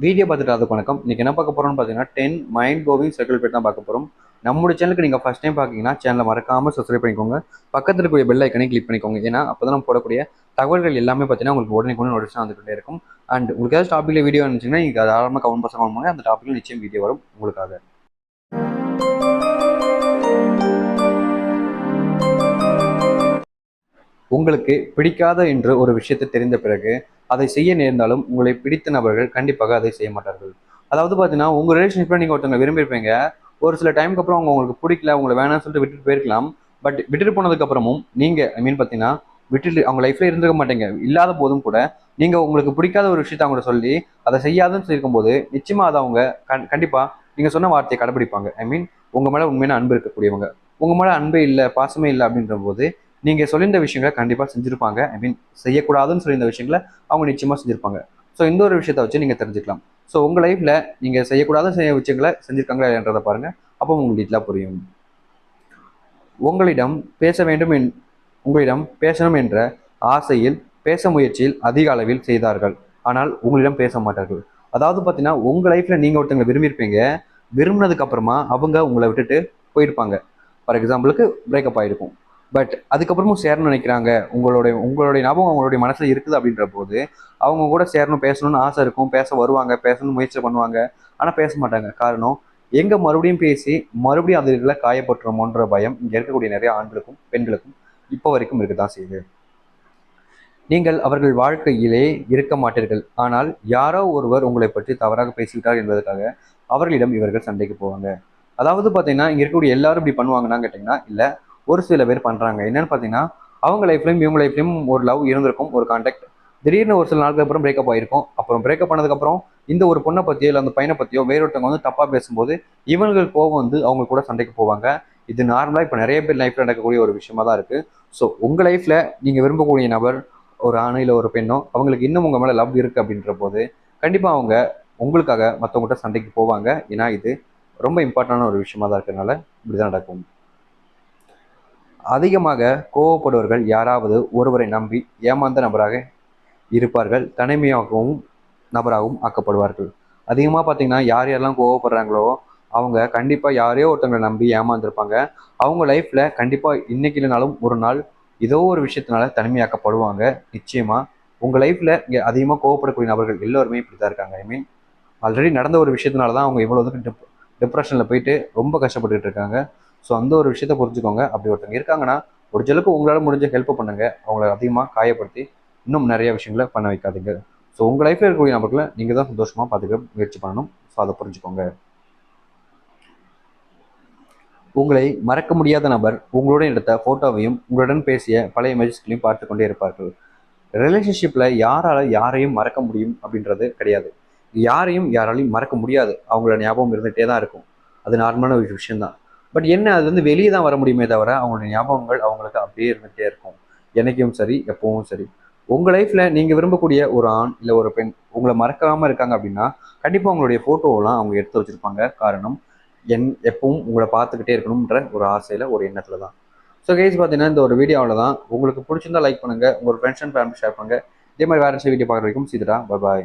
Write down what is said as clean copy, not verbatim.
Video பார்த்துட்டு அதுக்கு வணக்கம். இன்னைக்கு என்ன பார்க்க போறோம்னு பார்த்தீங்கன்னா 10 மைண்ட் ப்ளோவிங் சர்க்கிள் பேட் தான் பார்க்க போறோம். நம்மளோட சேனலுக்கு நீங்க ஃபர்ஸ்ட் டைம் பார்க்கீங்கன்னா சேனலை மறக்காம சப்ஸ்கிரைப் பண்ணிக்கோங்க. பக்கத்துல இருக்கக்கூடிய பெல் ஐக்கனை கிளிக் பண்ணிக்கோங்க. ஏன்னா அப்பதான் நம்ம போடக்கூடிய தகவல்கள் எல்லாமே பார்த்தீங்கன்னா உங்களுக்கு உடனே நோட்டிஃபிகேஷன் வந்துகிட்டே இருக்கும். அண்ட் உங்களுக்கு ஏதாவது டாப்பிக்ல வீடியோ இருந்துச்சுன்னா நீங்க தாராளமாக கமெண்ட் பாக்ஸ் பண்ணுவாங்க. அந்த டாப்பிக்ல நிச்சயம் வீடியோ வரும் உங்களுக்காக. உங்களுக்கு பிடிக்காத என்று ஒரு விஷயத்தை தெரிந்த பிறகு அதை செய்ய நேர்ந்தாலும் உங்களை பிடித்த நபர்கள் கண்டிப்பாக அதை செய்ய மாட்டார்கள். அதாவது பார்த்தீங்கன்னா உங்கள் ரிலேஷன்ஷிப்பில் நீங்கள் ஒருத்தவங்க விரும்பியிருப்பீங்க. ஒரு சில டைமுக்கு அப்புறம் அவங்க உங்களுக்கு பிடிக்கல, உங்களை வேணாம்னு சொல்லிட்டு விட்டுட்டு போயிருக்கலாம். பட் விட்டுட்டு போனதுக்கு அப்புறமும் நீங்கள் பார்த்தீங்கன்னா விட்டுட்டு அவங்க லைஃப்ல இருந்துக்க மாட்டீங்க. இல்லாத போதும் கூட நீங்கள் உங்களுக்கு பிடிக்காத ஒரு விஷயத்த அவங்க சொல்லி அதை செய்யாதுன்னு சொல்லியிருக்கும் போது நிச்சயமா அதை அவங்க கண்டிப்பாக நீங்கள் சொன்ன வார்த்தையை கடைபிடிப்பாங்க. உங்கள் மேலே உண்மையான அன்பு இருக்கக்கூடியவங்க. உங்கள் மேலே அன்பே இல்லை, பாசமே இல்லை அப்படின்ற போது நீங்க சொல்லியிருந்த விஷயங்களை கண்டிப்பா செஞ்சிருப்பாங்க. செய்யக்கூடாதுன்னு சொல்லியிருந்த விஷயங்களை அவங்க நிச்சயமா செஞ்சிருப்பாங்க. ஸோ இந்த ஒரு விஷயத்த வச்சு நீங்க தெரிஞ்சுக்கலாம். ஸோ உங்க லைஃப்ல நீங்க செய்யக்கூடாத விஷயங்களை செஞ்சிருக்காங்களா என்றதை பாருங்க. அப்போ உங்களுக்கு டீட்டெயிலாக புரியும். உங்களிடம் பேச வேண்டும் உங்களிடம் பேசணும் என்ற ஆசையில் பேச முயற்சியில் அதிக அளவில் செய்தார்கள். ஆனால் உங்களிடம் பேச மாட்டார்கள். அதாவது பார்த்தீங்கன்னா உங்க லைஃப்ல நீங்க ஒருத்தங்களை விரும்பியிருப்பீங்க. விரும்பினதுக்கு அப்புறமா அவங்க உங்களை விட்டுட்டு போயிருப்பாங்க. ஃபார் எக்ஸாம்பிளுக்கு பிரேக்கப் ஆயிருக்கும். பட் அதுக்கப்புறமும் சேரணும்னு நினைக்கிறாங்க. உங்களுடைய ஞாபகம் அவங்களுடைய மனசுல இருக்குது அப்படின்ற போது அவங்க கூட சேரணும், பேசணும்னு ஆசை இருக்கும். பேச வருவாங்க, பேசணும்னு முயற்சி பண்ணுவாங்க. ஆனால் பேச மாட்டாங்க. காரணம், எங்க மறுபடியும் பேசி மறுபடியும் அதுல காயப்பட்டுருமோன்ற பயம் இங்க இருக்கக்கூடிய நிறைய ஆண்களுக்கும் பெண்களுக்கும் இப்போ வரைக்கும் இருக்குதான் செய்யுது. நீங்கள் அவர்கள் வாழ்க்கையிலே இருக்க மாட்டீர்கள். ஆனால் யாரோ ஒருவர் உங்களை பற்றி தவறாக பேசிவிட்டார் என்பதற்காக அவர்களிடம் இவர்கள் சண்டைக்கு போவாங்க. அதாவது பார்த்தீங்கன்னா இங்க இருக்கக்கூடிய எல்லாரும் இப்படி பண்ணுவாங்கன்னா கேட்டிங்கன்னா இல்லை, ஒரு சில பேர் பண்ணுறாங்க. என்னன்னு பார்த்தீங்கன்னா அவங்க லைஃப்லையும் இவங்க லைஃப்லையும் ஒரு லவ் இருந்திருக்கும், ஒரு கான்டாக்ட். திடீர்னு ஒரு சில நாட்களுக்கு அப்புறம் பிரேக்கப் ஆயிருக்கும். அப்புறம் பிரேக்கப் பண்ணதுக்கப்புறம் இந்த ஒரு பொண்ணை பற்றியோ இல்லை அந்த பையனை பற்றியோ வேறொருத்தவங்க வந்து தப்பாக பேசும்போது இவங்கள் கோவம் வந்து அவங்க கூட சண்டைக்கு போவாங்க. இது நார்மலாக இப்போ நிறைய பேர் லைஃப்ல நடக்கக்கூடிய ஒரு விஷயமா தான் இருக்கு. ஸோ உங்கள் லைஃப்ல நீங்கள் விரும்பக்கூடிய நபர் ஒரு ஆணோ இல்லை ஒரு பெண்ணோ அவங்களுக்கு இன்னும் உங்கள் மேலே லவ் இருக்குது அப்படின்ற போது கண்டிப்பாக அவங்க உங்களுக்காக மற்றவங்கள்ட்ட சண்டைக்கு போவாங்க. ஏன்னா இது ரொம்ப இம்பார்ட்டண்டான ஒரு விஷயமா தான் இருக்கிறதுனால இப்படிதான் நடக்கும். அதிகமாக கோவப்படுவர்கள் யாராவது ஒருவரை நம்பி ஏமாந்த நபராக இருப்பார்கள். தனிமையாகவும் நபராகவும் ஆக்கப்படுவார்கள். அதிகமாக பார்த்தீங்கன்னா யார் யாரெல்லாம் கோவப்படுறாங்களோ அவங்க கண்டிப்பாக யாரையோ ஒருத்தவங்களை நம்பி ஏமாந்துருப்பாங்க. அவங்க லைஃப்பில் கண்டிப்பாக இன்னைக்கு இல்லைனாலும் ஒரு நாள் ஏதோ ஒரு விஷயத்தினால தனிமையாக்கப்படுவாங்க. நிச்சயமாக உங்கள் லைஃப்பில் இங்கே அதிகமாக கோவப்படக்கூடிய நபர்கள் எல்லோருமே இப்படி தான் இருக்காங்க. ஆல்ரெடி நடந்த ஒரு விஷயத்தினால தான் அவங்க இவ்வளோ டிப்ரெஷனில் போயிட்டு ரொம்ப கஷ்டப்பட்டுட்டு இருக்காங்க. ஸோ அந்த ஒரு விஷயத்த புரிஞ்சுக்கோங்க. அப்படி ஒருத்தவங்க இருக்காங்கன்னா முடிஞ்சளவுக்கு உங்களால் முடிஞ்ச ஹெல்ப் பண்ணுங்க. அவங்கள அதிகமாக காயப்படுத்தி இன்னும் நிறைய விஷயங்களை பண்ண வைக்காதீங்க. ஸோ உங்கள் லைஃப்பில் இருக்கக்கூடிய நபர்களை நீங்கள் தான் சந்தோஷமாக பார்த்துக்க முயற்சி பண்ணணும். ஸோ அதை புரிஞ்சுக்கோங்க. உங்களை மறக்க முடியாத நபர் உங்களுடன் எடுத்த ஃபோட்டோவையும் உங்களுடன் பேசிய பழைய மெசேஜ்களையும் பார்த்து கொண்டே இருப்பார்கள். ரிலேஷன்ஷிப்பில் யாரையும் மறக்க முடியும் அப்படின்றது கிடையாது. யாராலையும் மறக்க முடியாது. அவங்களோட ஞாபகம் இருந்துகிட்டே தான் இருக்கும். அது நார்மலான ஒரு விஷயம்தான். பட் என்ன, அது வந்து வெளியே தான் வர முடியுமே தவிர அவங்களுடைய ஞாபகங்கள் அவங்களுக்கு அப்படியே இருந்துகிட்டே இருக்கும். என்னைக்கும் சரி, எப்பவும் சரி. உங்கள் லைஃப்பில் நீங்கள் விரும்பக்கூடிய ஒரு ஆண் இல்லை ஒரு பெண் உங்களை மறக்காமல் இருக்காங்க அப்படின்னா கண்டிப்பாக உங்களுடைய ஃபோட்டோவெல்லாம் அவங்க எடுத்து வச்சுருப்பாங்க. காரணம், எப்பவும் உங்களை பார்த்துக்கிட்டே இருக்கணுன்ற ஒரு ஆசையில், ஒரு எண்ணத்தில் தான். ஸோ கைஸ் பார்த்தீங்கன்னா இந்த ஒரு வீடியோவில் தான் உங்களுக்கு பிடிச்சிருந்தா லைக் பண்ணுங்கள், உங்கள் ஃப்ரெண்ட்ஸ் அண்ட் ஃபேமிலி ஷேர் பண்ணுங்கள். இதே மாதிரி வேறு வீடியோ பார்க்குற வரைக்கும் சீதா பாய்.